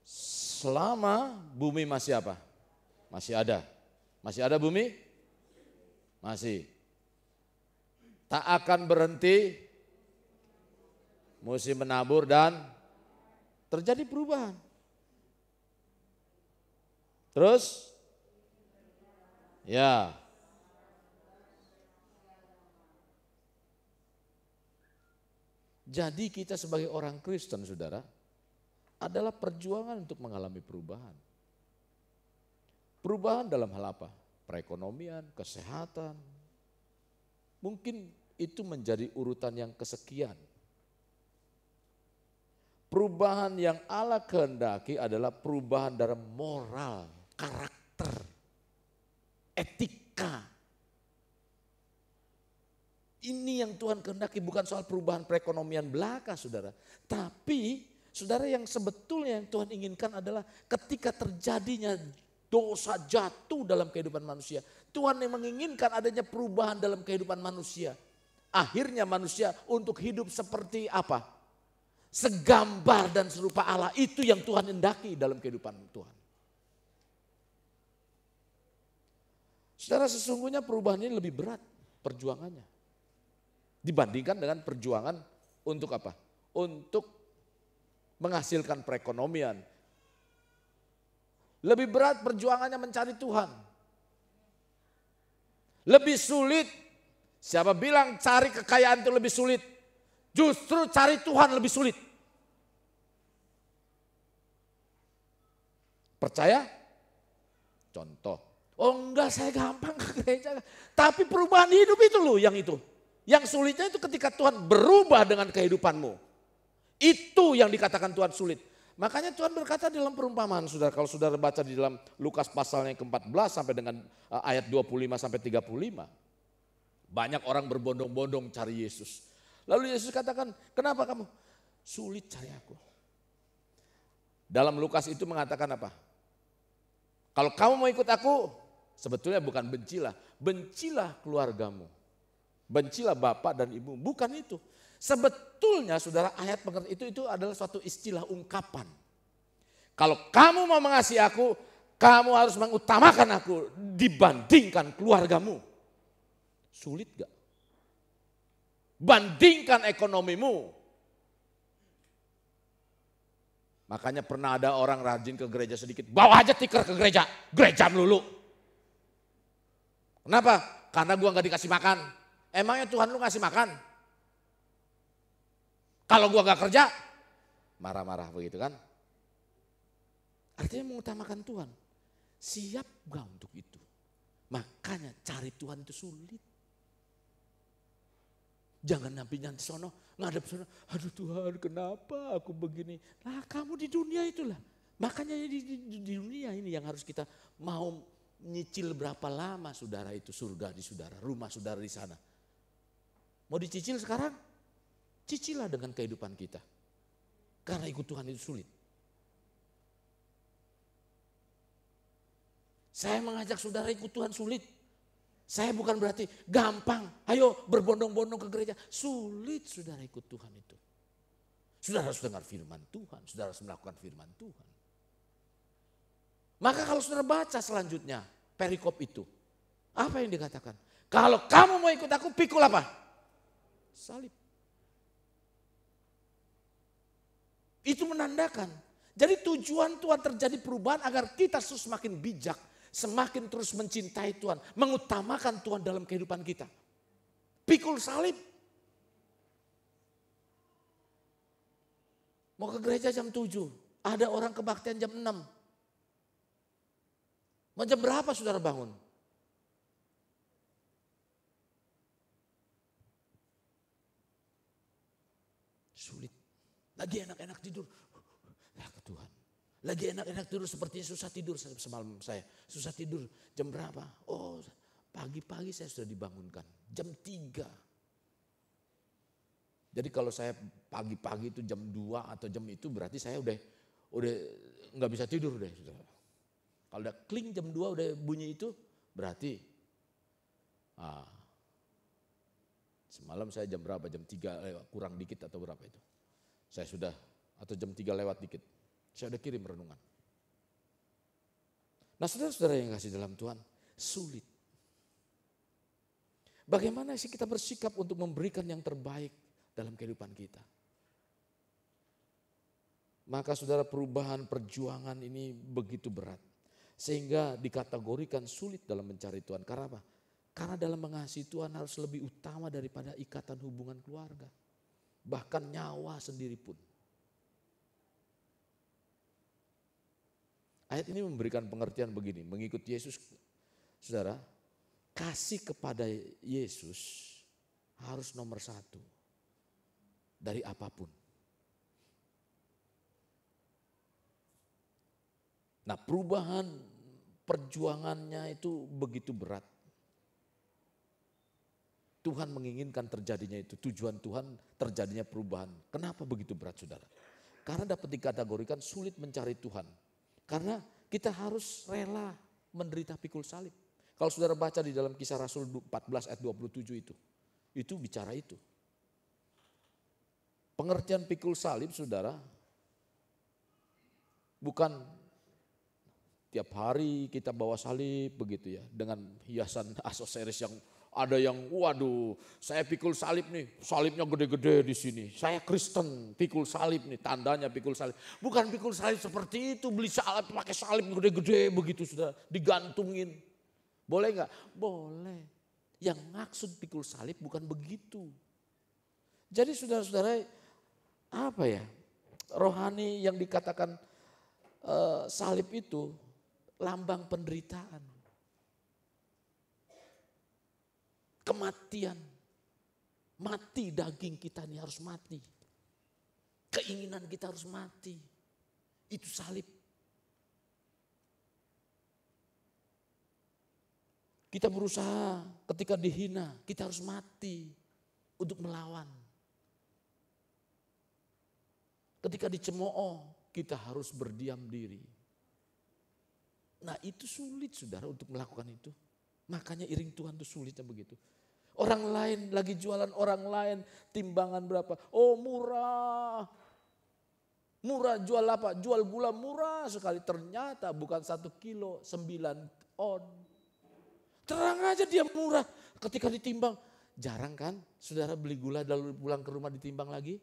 Selama bumi masih apa? Masih ada. Masih ada bumi? Masih. Tak akan berhenti musim menabur dan terjadi perubahan. Terus? Ya. Jadi kita sebagai orang Kristen, saudara, adalah perjuangan untuk mengalami perubahan. Perubahan dalam hal apa? Perekonomian, kesehatan. Mungkin itu menjadi urutan yang kesekian. Perubahan yang Allah kehendaki adalah perubahan dalam moral, karakter, etika. Ini yang Tuhan kehendaki, bukan soal perubahan perekonomian belaka, saudara. Tapi saudara, yang sebetulnya yang Tuhan inginkan adalah ketika terjadinya dosa jatuh dalam kehidupan manusia, Tuhan yang menginginkan adanya perubahan dalam kehidupan manusia. Akhirnya manusia untuk hidup seperti apa? Segambar dan serupa Allah. Itu yang Tuhan hendaki dalam kehidupan Tuhan. Saudara, sesungguhnya perubahan ini lebih berat perjuangannya dibandingkan dengan perjuangan untuk apa? Untuk menghasilkan perekonomian. Lebih berat perjuangannya mencari Tuhan. Lebih sulit. Siapa bilang cari kekayaan itu lebih sulit? Justru cari Tuhan lebih sulit. Percaya? Contoh. Oh enggak, saya gampang ke gereja. Tapi perubahan hidup itu loh yang itu. Yang sulitnya itu ketika Tuhan berubah dengan kehidupanmu. Itu yang dikatakan Tuhan sulit. Makanya Tuhan berkata dalam perumpamaan, saudara, kalau saudara baca di dalam Lukas pasal yang ke-14 sampai dengan ayat 25 sampai 35. Banyak orang berbondong-bondong cari Yesus. Lalu Yesus katakan, kenapa kamu sulit cari aku? Dalam Lukas itu mengatakan apa? Kalau kamu mau ikut aku, sebetulnya bukan bencilah. Bencilah keluargamu. Bencilah bapak dan ibu, bukan itu. Sebetulnya saudara, ayat pengertian itu adalah suatu istilah ungkapan. Kalau kamu mau mengasihi aku, kamu harus mengutamakan aku dibandingkan keluargamu. Sulit gak? Bandingkan ekonomimu. Makanya pernah ada orang rajin ke gereja sedikit, bawa aja tikar ke gereja, gereja melulu. Kenapa? Karena gua gak dikasih makan. Emangnya Tuhan lu ngasih makan? Kalau gua gak kerja, marah-marah begitu kan? Artinya mengutamakan Tuhan. Siap gak untuk itu? Makanya cari Tuhan itu sulit. Jangan nyampe sono, ngadep sono. Aduh Tuhan, kenapa aku begini? Lah kamu di dunia itulah. Makanya di dunia ini yang harus kita mau nyicil berapa lama saudara itu surga di saudara, rumah saudara di sana. Mau dicicil sekarang? Cicilah dengan kehidupan kita. Karena ikut Tuhan itu sulit. Saya mengajak saudara ikut Tuhan sulit. Saya bukan berarti gampang, ayo berbondong-bondong ke gereja. Sulit saudara ikut Tuhan itu. Saudara harus dengar firman Tuhan, saudara harus melakukan firman Tuhan. Maka kalau saudara baca selanjutnya perikop itu, apa yang dikatakan? Kalau kamu mau ikut aku, pikul apa? Salib. Itu menandakan. Jadi tujuan Tuhan terjadi perubahan agar kita terus semakin bijak, semakin terus mencintai Tuhan, mengutamakan Tuhan dalam kehidupan kita. Pikul salib. Mau ke gereja jam 7, ada orang kebaktian jam 6. Mau jam berapa saudara bangun? Sulit. Lagi enak-enak tidur. Ya ke Tuhan. Lagi enak-enak tidur sepertinya susah tidur semalam saya. Susah tidur jam berapa? Oh pagi-pagi saya sudah dibangunkan. Jam 3. Jadi kalau saya pagi-pagi itu jam 2 atau jam itu berarti saya udah nggak bisa tidur deh. Kalau udah kling jam 2 udah bunyi itu berarti semalam saya jam berapa? Jam 3 kurang dikit atau berapa itu? Saya sudah, atau jam 3 lewat dikit. Saya udah kirim renungan. Nah saudara-saudara yang kasih dalam Tuhan, sulit. Bagaimana sih kita bersikap untuk memberikan yang terbaik dalam kehidupan kita? Maka saudara perubahan perjuangan ini begitu berat. Sehingga dikategorikan sulit dalam mencari Tuhan. Karena apa? Karena dalam mengasihi Tuhan harus lebih utama daripada ikatan hubungan keluarga. Bahkan nyawa sendiri pun. Ayat ini memberikan pengertian begini. Mengikut Yesus, saudara, kasih kepada Yesus harus nomor 1. Dari apapun. Nah perubahan perjuangannya itu begitu berat. Tuhan menginginkan terjadinya itu, tujuan Tuhan terjadinya perubahan. Kenapa begitu berat saudara? Karena dapat dikategorikan sulit mencari Tuhan. Karena kita harus rela menderita pikul salib. Kalau saudara baca di dalam Kisah Rasul 14 ayat 27 itu bicara itu. Pengertian pikul salib saudara, bukan tiap hari kita bawa salib begitu ya. Dengan hiasan aksesoris yang ada yang waduh saya pikul salib nih. Salibnya gede-gede di sini. Saya Kristen pikul salib nih. Tandanya pikul salib. Bukan pikul salib seperti itu. Beli salib pakai salib gede-gede begitu sudah digantungin. Boleh gak? Boleh. Yang maksud pikul salib bukan begitu. Jadi saudara-saudara apa ya? Rohani yang dikatakan salib itu lambang penderitaan. Kematian. Mati daging kita ini harus mati. Keinginan kita harus mati. Itu salib. Kita berusaha ketika dihina, kita harus mati untuk melawan. Ketika dicemooh, kita harus berdiam diri. Nah itu sulit saudara untuk melakukan itu. Makanya iring Tuhan itu sulitnya begitu. Orang lain lagi jualan, orang lain timbangan berapa. Oh murah. Murah jual apa? Jual gula murah sekali. Ternyata bukan 1 kilo, 9 on. Terang aja dia murah. Ketika ditimbang, jarang kan saudara beli gula lalu pulang ke rumah ditimbang lagi?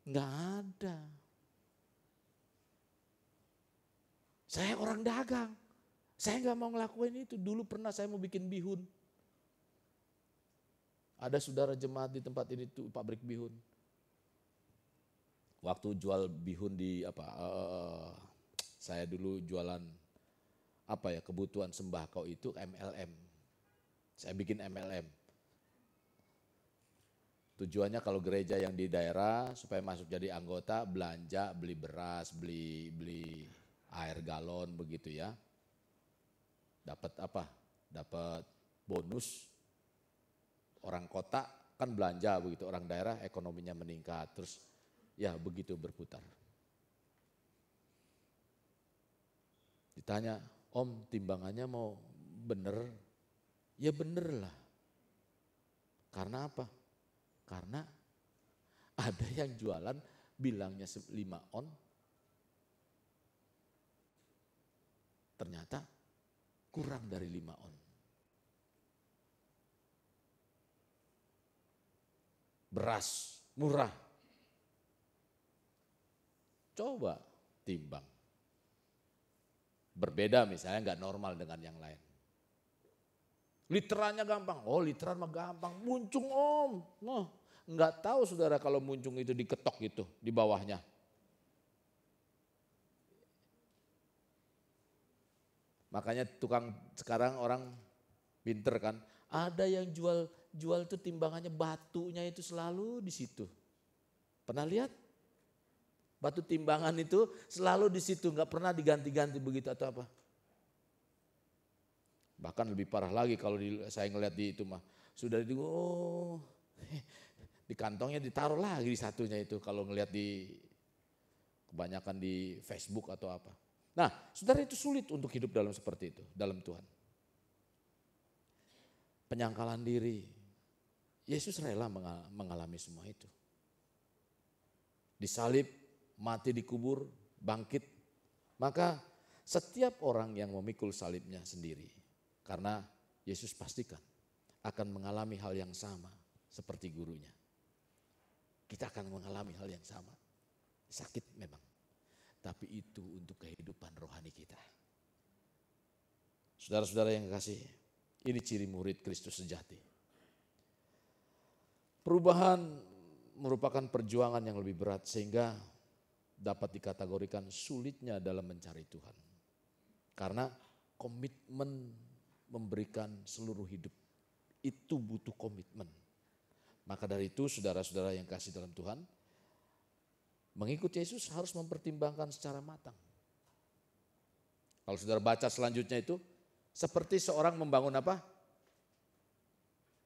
Enggak ada. Saya orang dagang. Saya enggak mau ngelakuin itu. Dulu pernah saya mau bikin bihun. Ada saudara jemaat di tempat ini tuh pabrik bihun. Waktu jual bihun di saya dulu jualan kebutuhan sembako itu MLM. Saya bikin MLM. Tujuannya kalau gereja yang di daerah supaya masuk jadi anggota belanja, beli beras, beli air galon begitu ya. Dapat apa? Dapat bonus. Orang kota kan belanja begitu, orang daerah ekonominya meningkat. Terus ya begitu berputar. Ditanya, Om timbangannya mau bener? Ya bener lah. Karena apa? Karena ada yang jualan bilangnya 5 on, ternyata kurang dari 5 on. Beras murah. Coba timbang. Berbeda misalnya nggak normal dengan yang lain. Literannya gampang. Oh literan mah gampang. Muncung Om. Noh, nggak tahu saudara kalau muncung itu diketok gitu di bawahnya. Makanya tukang sekarang orang pinter kan. Ada yang jual tuh timbangannya batunya itu selalu di situ. Pernah lihat? Batu timbangan itu selalu di situ, nggak pernah diganti-ganti begitu atau apa. Bahkan lebih parah lagi kalau saya ngeliat di itu mah. Sudah di kantongnya ditaruh lagi di satunya itu kalau ngeliat di kebanyakan di Facebook atau apa. Nah saudara itu sulit untuk hidup dalam seperti itu, dalam Tuhan. Penyangkalan diri, Yesus rela mengalami semua itu. Disalib, mati dikubur, bangkit. Maka setiap orang yang memikul salibnya sendiri, karena Yesus pastikan akan mengalami hal yang sama seperti gurunya. Kita akan mengalami hal yang sama. Sakit memang. Tapi itu untuk kehidupan rohani kita. Saudara-saudara yang kasih, ini ciri murid Kristus sejati. Perubahan merupakan perjuangan yang lebih berat sehingga dapat dikategorikan sulitnya dalam mencari Tuhan. Karena komitmen memberikan seluruh hidup itu butuh komitmen. Maka dari itu saudara-saudara yang kasih dalam Tuhan, mengikut Yesus harus mempertimbangkan secara matang. Kalau saudara baca selanjutnya itu, seperti seorang membangun apa?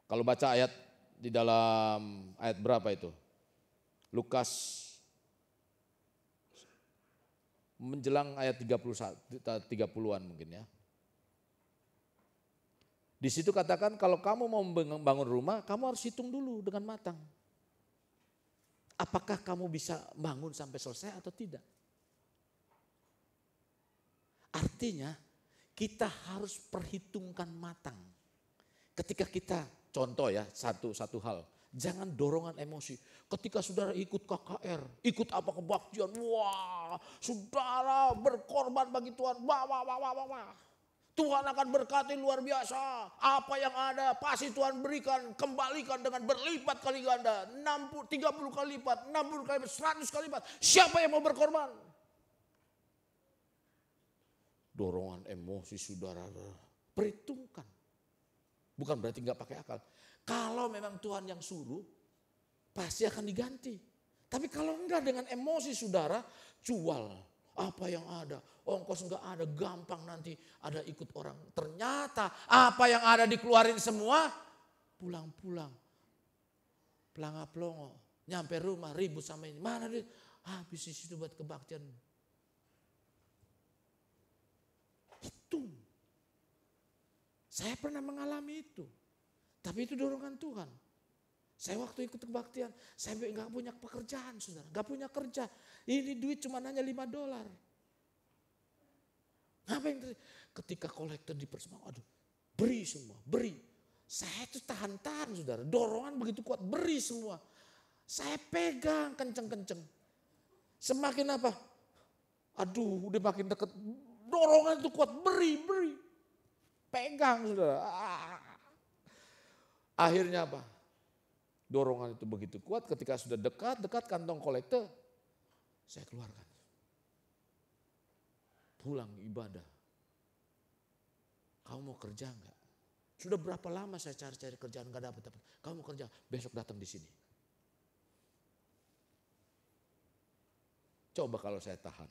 Kalau baca ayat di dalam ayat berapa itu? Lukas menjelang ayat 30-an mungkin ya. Di situ katakan kalau kamu mau membangun rumah, kamu harus hitung dulu dengan matang. Apakah kamu bisa bangun sampai selesai atau tidak? Artinya kita harus perhitungkan matang. Ketika kita, contoh ya, satu hal. Jangan dorongan emosi. Ketika saudara ikut KKR, ikut apa kebaktian, wah saudara berkorban bagi Tuhan, wah. Tuhan akan berkati luar biasa. Apa yang ada pasti Tuhan berikan, kembalikan dengan berlipat kali ganda. 30 kali lipat, 60 kali lipat, 100 kali lipat. Siapa yang mau berkorban? Dorongan emosi saudara, perhitungkan. Bukan berarti nggak pakai akal. Kalau memang Tuhan yang suruh, pasti akan diganti. Tapi kalau enggak dengan emosi saudara, jual apa yang ada. Ongkos enggak ada, gampang nanti ada ikut orang. Ternyata apa yang ada dikeluarin semua, pulang-pulang. Pelanga-pelongo, nyampe rumah ribut sama ini. Mana dia? Habis di situ buat kebaktian. Itu. Saya pernah mengalami itu. Tapi itu dorongan Tuhan. Saya waktu ikut kebaktian, saya nggak punya pekerjaan, saudara, nggak punya kerja. Ini duit cuma hanya $5. Ngapain? Ketika kolektor dipersembahkan, aduh, beri semua, beri. Saya itu tahan-tahan, saudara, dorongan begitu kuat, beri semua. Saya pegang kenceng-kenceng. Semakin apa? Aduh, udah makin dekat. Dorongan itu kuat, beri. Pegang, saudara. Akhirnya apa? Dorongan itu begitu kuat ketika sudah dekat kantong kolektor, saya keluarkan. Pulang ibadah. Kamu mau kerja enggak? Sudah berapa lama saya cari-cari kerjaan enggak dapat. Kamu mau kerja, besok datang di sini. Coba kalau saya tahan.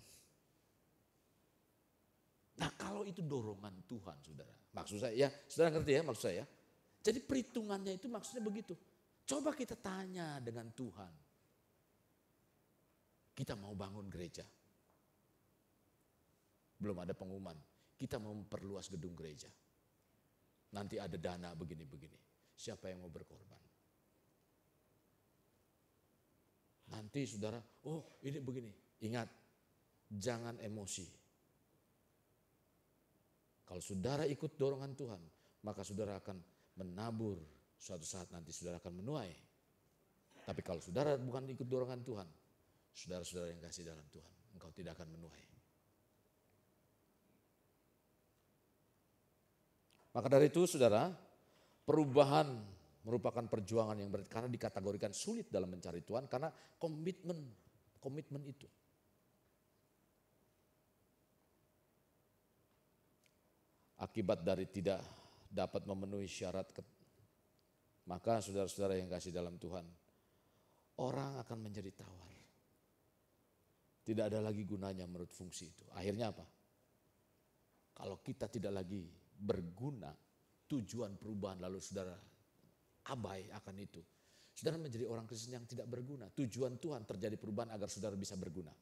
Nah kalau itu dorongan Tuhan saudara. Maksud saya ya, saudara ngerti ya maksud saya. Jadi perhitungannya itu maksudnya begitu. Coba kita tanya dengan Tuhan. Kita mau bangun gereja. Belum ada pengumuman. Kita mau memperluas gedung gereja. Nanti ada dana begini-begini. Siapa yang mau berkorban? Nanti saudara, oh ini begini. Ingat, jangan emosi. Kalau saudara ikut dorongan Tuhan, maka saudara akan menabur. Suatu saat nanti saudara akan menuai. Tapi kalau saudara bukan ikut dorongan Tuhan, saudara-saudara yang kasih dalam Tuhan, engkau tidak akan menuai. Maka dari itu saudara, perubahan merupakan perjuangan yang berat karena dikategorikan sulit dalam mencari Tuhan karena komitmen itu. Akibat dari tidak dapat memenuhi syarat, maka saudara-saudara yang kasih dalam Tuhan, orang akan menjadi tawar. Tidak ada lagi gunanya menurut fungsi itu. Akhirnya apa? Kalau kita tidak lagi berguna, tujuan perubahan lalu saudara abai akan itu. Saudara menjadi orang Kristen yang tidak berguna. Tujuan Tuhan terjadi perubahan agar saudara bisa berguna.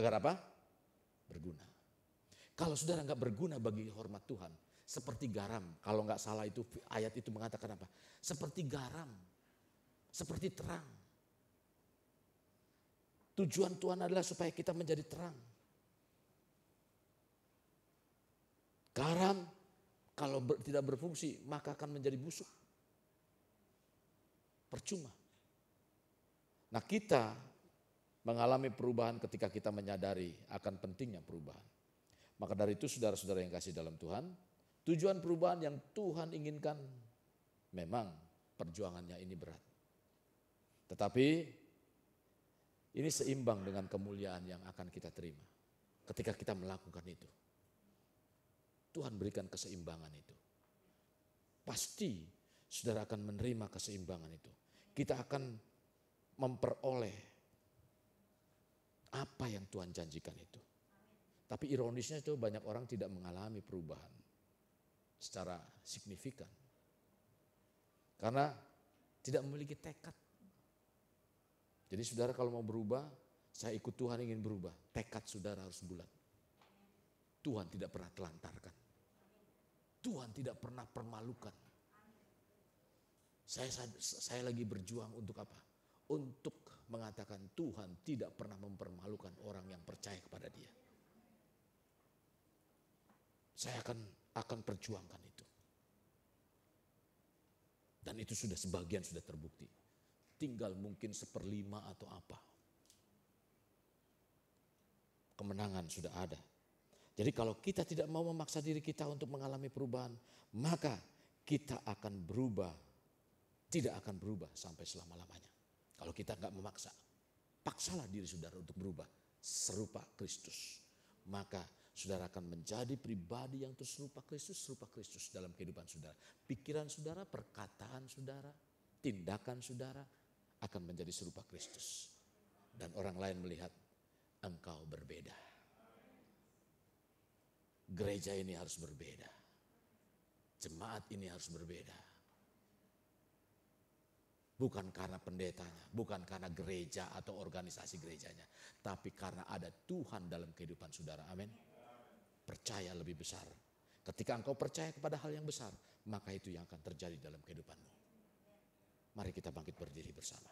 Agar apa? Berguna. Kalau saudara nggak berguna bagi hormat Tuhan, seperti garam. Kalau nggak salah itu ayat itu mengatakan apa? Seperti garam, seperti terang. Tujuan Tuhan adalah supaya kita menjadi terang. Garam kalau tidak berfungsi maka akan menjadi busuk. Percuma. Nah kita mengalami perubahan ketika kita menyadari akan pentingnya perubahan. Maka dari itu saudara-saudara yang kasih dalam Tuhan, tujuan perubahan yang Tuhan inginkan memang perjuangannya ini berat. Tetapi ini seimbang dengan kemuliaan yang akan kita terima ketika kita melakukan itu. Tuhan berikan keseimbangan itu. Pasti saudara akan menerima keseimbangan itu. Kita akan memperoleh apa yang Tuhan janjikan itu. Tapi ironisnya itu banyak orang tidak mengalami perubahan secara signifikan. Karena tidak memiliki tekad. Jadi saudara kalau mau berubah, saya ikut Tuhan ingin berubah. Tekad saudara harus bulat. Tuhan tidak pernah telantarkan. Tuhan tidak pernah permalukan. Saya lagi berjuang untuk apa? Untuk mengatakan Tuhan tidak pernah mempermalukan orang yang percaya kepada Dia. Saya akan perjuangkan itu. Dan itu sudah sebagian sudah terbukti. Tinggal mungkin 1/5 atau apa. Kemenangan sudah ada. Jadi kalau kita tidak mau memaksa diri kita untuk mengalami perubahan, maka kita akan berubah. Tidak akan berubah sampai selama-lamanya. Kalau kita nggak memaksa, paksalah diri saudara untuk berubah serupa Kristus. Maka saudara akan menjadi pribadi yang terus serupa Kristus dalam kehidupan saudara. Pikiran saudara, perkataan saudara, tindakan saudara akan menjadi serupa Kristus. Dan orang lain melihat engkau berbeda. Gereja ini harus berbeda. Jemaat ini harus berbeda. Bukan karena pendetanya, bukan karena gereja atau organisasi gerejanya. Tapi karena ada Tuhan dalam kehidupan saudara. Amin. Percaya lebih besar. Ketika engkau percaya kepada hal yang besar, maka itu yang akan terjadi dalam kehidupanmu. Mari kita bangkit berdiri bersama.